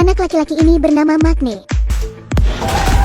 Anak laki-laki ini bernama Magne.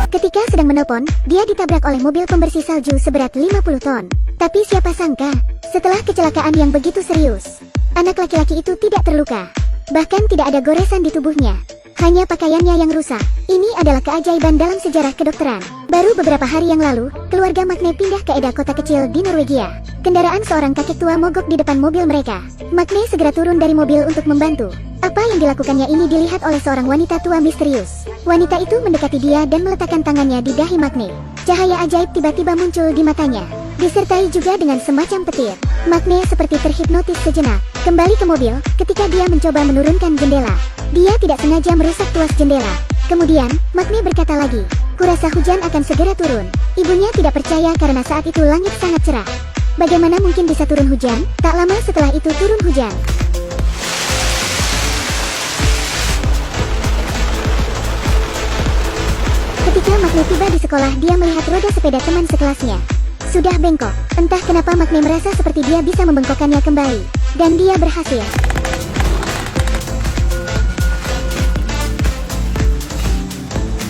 Ketika sedang menelpon, dia ditabrak oleh mobil pembersih salju seberat 50 ton. Tapi siapa sangka, setelah kecelakaan yang begitu serius, anak laki-laki itu tidak terluka. Bahkan tidak ada goresan di tubuhnya. Hanya pakaiannya yang rusak. Ini adalah keajaiban dalam sejarah kedokteran. Baru beberapa hari yang lalu, keluarga Magne pindah ke Eda, kota kecil di Norwegia. Kendaraan seorang kakek tua mogok di depan mobil mereka. Magne segera turun dari mobil untuk membantu. Apa yang dilakukannya ini dilihat oleh seorang wanita tua misterius. Wanita itu mendekati dia dan meletakkan tangannya di dahi Magne. Cahaya ajaib tiba-tiba muncul di matanya, disertai juga dengan semacam petir. Magne seperti terhipnotis sejenak. Kembali ke mobil, ketika dia mencoba menurunkan jendela. Dia tidak sengaja merusak tuas jendela. Kemudian, Magne berkata lagi, "Kurasa hujan akan segera turun." Ibunya tidak percaya karena saat itu langit sangat cerah. Bagaimana mungkin bisa turun hujan? Tak lama setelah itu turun hujan. Ketika Magne tiba di sekolah, dia melihat roda sepeda teman sekelasnya sudah bengkok. Entah kenapa Magne merasa seperti dia bisa membengkokkannya kembali. Dan dia berhasil.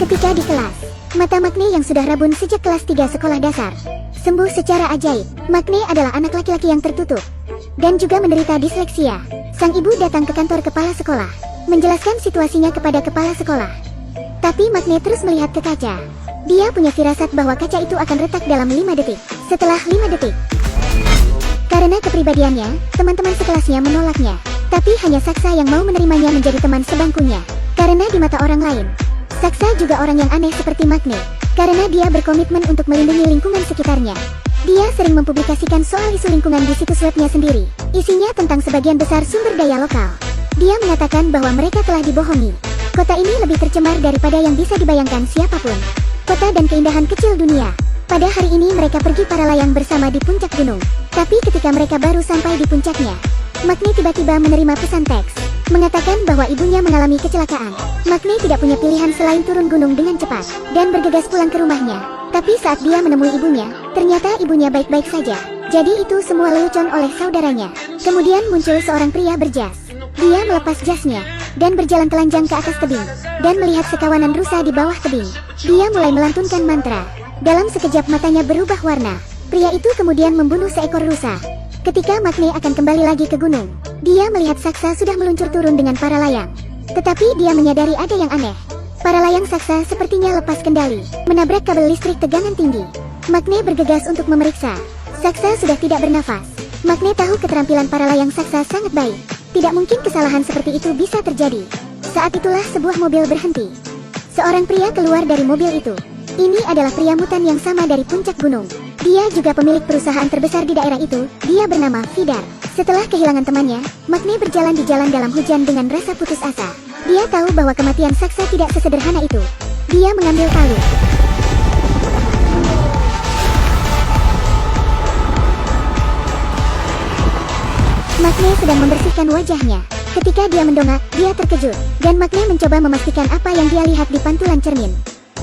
Ketika di kelas, mata Magne yang sudah rabun sejak kelas 3 sekolah dasar sembuh secara ajaib. Magne adalah anak laki-laki yang tertutup dan juga menderita disleksia. Sang ibu datang ke kantor kepala sekolah, menjelaskan situasinya kepada kepala sekolah. Tapi Magne terus melihat ke kaca. Dia punya firasat bahwa kaca itu akan retak dalam 5 detik. Setelah 5 detik, karena kepribadiannya, teman-teman sekelasnya menolaknya. Tapi hanya Saksa yang mau menerimanya menjadi teman sebangkunya. Karena di mata orang lain, Saksa juga orang yang aneh seperti Magne. Karena dia berkomitmen untuk melindungi lingkungan sekitarnya. Dia sering mempublikasikan soal isu lingkungan di situs webnya sendiri. Isinya tentang sebagian besar sumber daya lokal. Dia mengatakan bahwa mereka telah dibohongi. Kota ini lebih tercemar daripada yang bisa dibayangkan siapapun. Kota dan keindahan kecil dunia. Pada hari ini mereka pergi para layang bersama di puncak gunung. Tapi ketika mereka baru sampai di puncaknya, Magne tiba-tiba menerima pesan teks, mengatakan bahwa ibunya mengalami kecelakaan. Magne tidak punya pilihan selain turun gunung dengan cepat, dan bergegas pulang ke rumahnya. Tapi saat dia menemui ibunya, ternyata ibunya baik-baik saja. Jadi itu semua lelucon oleh saudaranya. Kemudian muncul seorang pria berjas. Dia melepas jasnya, dan berjalan telanjang ke atas tebing, dan melihat sekawanan rusa di bawah tebing. Dia mulai melantunkan mantra. Dalam sekejap matanya berubah warna. Pria itu kemudian membunuh seekor rusa. Ketika Magne akan kembali lagi ke gunung, dia melihat Saksa sudah meluncur turun dengan para layang. Tetapi dia menyadari ada yang aneh. Para layang Saksa sepertinya lepas kendali, menabrak kabel listrik tegangan tinggi. Magne bergegas untuk memeriksa. Saksa sudah tidak bernafas. Magne tahu keterampilan para layang Saksa sangat baik. Tidak mungkin kesalahan seperti itu bisa terjadi. Saat itulah sebuah mobil berhenti. Seorang pria keluar dari mobil itu. Ini adalah pria mutan yang sama dari puncak gunung. Dia juga pemilik perusahaan terbesar di daerah itu. Dia bernama Vidar. Setelah kehilangan temannya, Magne berjalan di jalan dalam hujan dengan rasa putus asa. Dia tahu bahwa kematian Saksa tidak sesederhana itu. Dia mengambil palu. Magne sedang membersihkan wajahnya. Ketika dia mendongak, dia terkejut. Dan Magne mencoba memastikan apa yang dia lihat di pantulan cermin.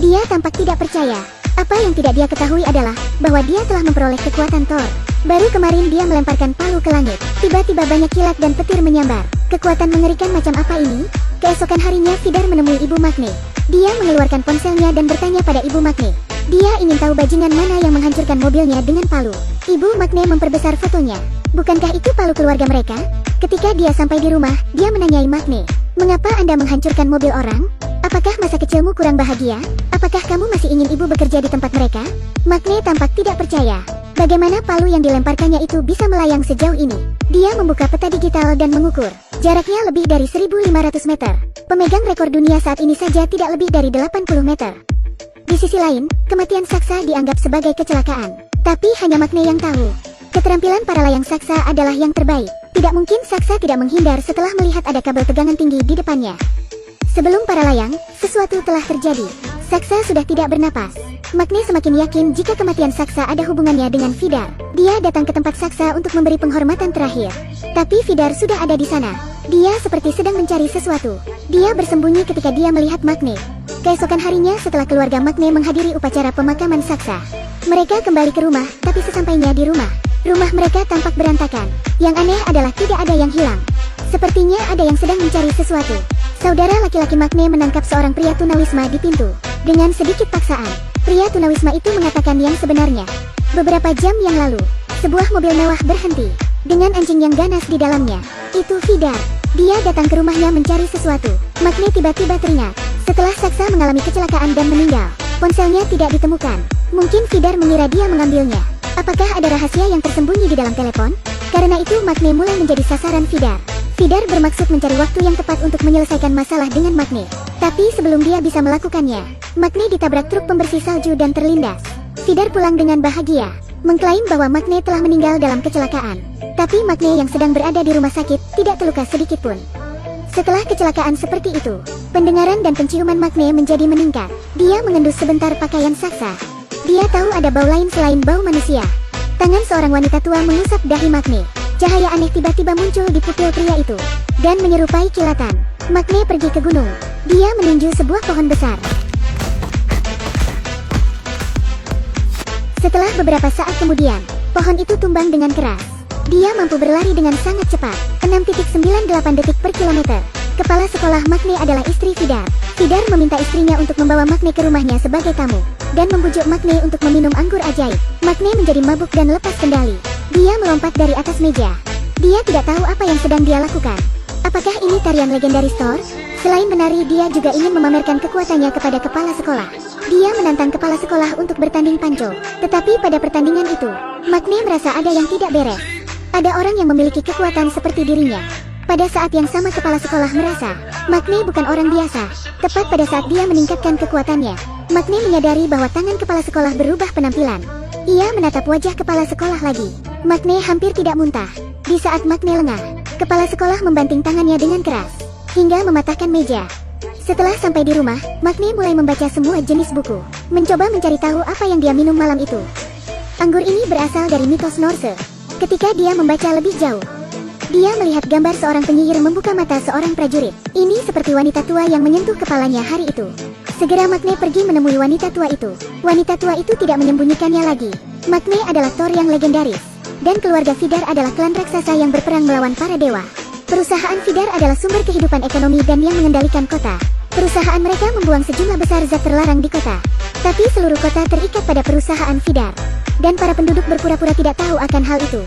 Dia tampak tidak percaya. Apa yang tidak dia ketahui adalah bahwa dia telah memperoleh kekuatan Thor. Baru kemarin dia melemparkan palu ke langit. Tiba-tiba banyak kilat dan petir menyambar. Kekuatan mengerikan macam apa ini? Keesokan harinya Vidar menemui ibu Magne. Dia mengeluarkan ponselnya dan bertanya pada ibu Magne. Dia ingin tahu bajingan mana yang menghancurkan mobilnya dengan palu. Ibu Magne memperbesar fotonya. Bukankah itu palu keluarga mereka? Ketika dia sampai di rumah, dia menanyai Magne. "Mengapa Anda menghancurkan mobil orang? Apakah masa kecilmu kurang bahagia? Apakah kamu masih ingin ibu bekerja di tempat mereka?" Magne tampak tidak percaya. Bagaimana palu yang dilemparkannya itu bisa melayang sejauh ini? Dia membuka peta digital dan mengukur. Jaraknya lebih dari 1.500 meter. Pemegang rekor dunia saat ini saja tidak lebih dari 80 meter. Di sisi lain, kematian Saksa dianggap sebagai kecelakaan. Tapi hanya Magne yang tahu. Keterampilan para layang Saksa adalah yang terbaik. Tidak mungkin Saksa tidak menghindar setelah melihat ada kabel tegangan tinggi di depannya. Sebelum para layang, sesuatu telah terjadi. Saksa sudah tidak bernapas. Magne semakin yakin jika kematian Saksa ada hubungannya dengan Vidar. Dia datang ke tempat Saksa untuk memberi penghormatan terakhir. Tapi Vidar sudah ada di sana. Dia seperti sedang mencari sesuatu. Dia bersembunyi ketika dia melihat Magne. Keesokan harinya setelah keluarga Magne menghadiri upacara pemakaman Saksa, mereka kembali ke rumah, tapi sesampainya di rumah mereka tampak berantakan. Yang aneh adalah tidak ada yang hilang. Sepertinya ada yang sedang mencari sesuatu. Saudara laki-laki Makne menangkap seorang pria tunawisma di pintu. Dengan sedikit paksaan, pria tunawisma itu mengatakan yang sebenarnya. Beberapa jam yang lalu, sebuah mobil mewah berhenti, dengan anjing yang ganas di dalamnya. Itu Vidar. Dia datang ke rumahnya mencari sesuatu. Makne tiba-tiba teringat. Setelah Saksa mengalami kecelakaan dan meninggal, ponselnya tidak ditemukan. Mungkin Vidar mengira dia mengambilnya. Apakah ada rahasia yang tersembunyi di dalam telepon? Karena itu Makne mulai menjadi sasaran Vidar. Vidar bermaksud mencari waktu yang tepat untuk menyelesaikan masalah dengan Makne. Tapi sebelum dia bisa melakukannya, Makne ditabrak truk pembersih salju dan terlindas. Vidar pulang dengan bahagia, mengklaim bahwa Makne telah meninggal dalam kecelakaan. Tapi Makne yang sedang berada di rumah sakit tidak terluka sedikit pun. Setelah kecelakaan seperti itu, pendengaran dan penciuman Makne menjadi meningkat. Dia mengendus sebentar pakaian Saksa. Dia tahu ada bau lain selain bau manusia. Tangan seorang wanita tua mengusap dahi Makne. Cahaya aneh tiba-tiba muncul di pupil pria itu, dan menyerupai kilatan. Makne pergi ke gunung. Dia meninju sebuah pohon besar. Setelah beberapa saat kemudian, pohon itu tumbang dengan keras. Dia mampu berlari dengan sangat cepat, 6.98 detik per kilometer. Kepala sekolah Makne adalah istri Vidar. Vidar meminta istrinya untuk membawa Makne ke rumahnya sebagai tamu, dan membujuk Makne untuk meminum anggur ajaib. Makne menjadi mabuk dan lepas kendali. Dia melompat dari atas meja. Dia tidak tahu apa yang sedang dia lakukan. Apakah ini tarian legendaris Thor? Selain menari, dia juga ingin memamerkan kekuatannya kepada kepala sekolah. Dia menantang kepala sekolah untuk bertanding panco. Tetapi pada pertandingan itu, Makne merasa ada yang tidak beres. Ada orang yang memiliki kekuatan seperti dirinya. Pada saat yang sama kepala sekolah merasa, Makne bukan orang biasa. Tepat pada saat dia meningkatkan kekuatannya, Makne menyadari bahwa tangan kepala sekolah berubah penampilan. Ia menatap wajah kepala sekolah lagi. Makne hampir tidak muntah. Di saat Makne lengah, kepala sekolah membanting tangannya dengan keras, hingga mematahkan meja. Setelah sampai di rumah, Makne mulai membaca semua jenis buku, mencoba mencari tahu apa yang dia minum malam itu. Anggur ini berasal dari mitos Norse. Ketika dia membaca lebih jauh, dia melihat gambar seorang penyihir membuka mata seorang prajurit. Ini seperti wanita tua yang menyentuh kepalanya hari itu. Segera Makne pergi menemui wanita tua itu. Wanita tua itu tidak menyembunyikannya lagi. Makne adalah Thor yang legendaris, dan keluarga Vidar adalah klan raksasa yang berperang melawan para dewa. Perusahaan Vidar adalah sumber kehidupan ekonomi dan yang mengendalikan kota. Perusahaan mereka membuang sejumlah besar zat terlarang di kota. Tapi seluruh kota terikat pada perusahaan Vidar, dan para penduduk berpura-pura tidak tahu akan hal itu.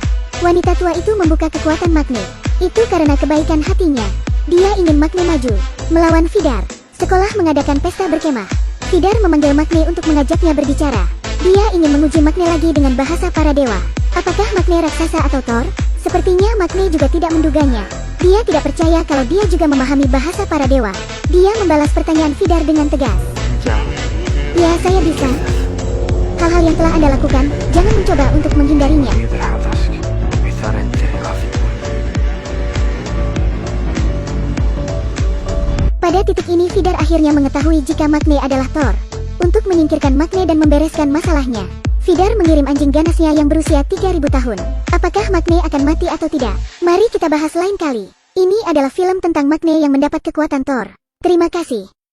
Wanita tua itu membuka kekuatan Makne. Itu karena kebaikan hatinya. Dia ingin Makne maju melawan Vidar. Sekolah mengadakan pesta berkemah. Vidar memanggil Makne untuk mengajaknya berbicara. Dia ingin menguji Makne lagi dengan bahasa para dewa. Apakah Makne raksasa atau Thor? Sepertinya Makne juga tidak menduganya. Dia tidak percaya kalau dia juga memahami bahasa para dewa. Dia membalas pertanyaan Vidar dengan tegas. Ya, saya bisa. Hal-hal yang telah Anda lakukan, jangan mencoba untuk menghindarinya. Pada titik ini Vidar akhirnya mengetahui jika Makne adalah Thor. Untuk menyingkirkan Makne dan membereskan masalahnya, Vidar mengirim anjing ganasnya yang berusia 3000 tahun. Apakah Makne akan mati atau tidak? Mari kita bahas lain kali. Ini adalah film tentang Makne yang mendapat kekuatan Thor. Terima kasih.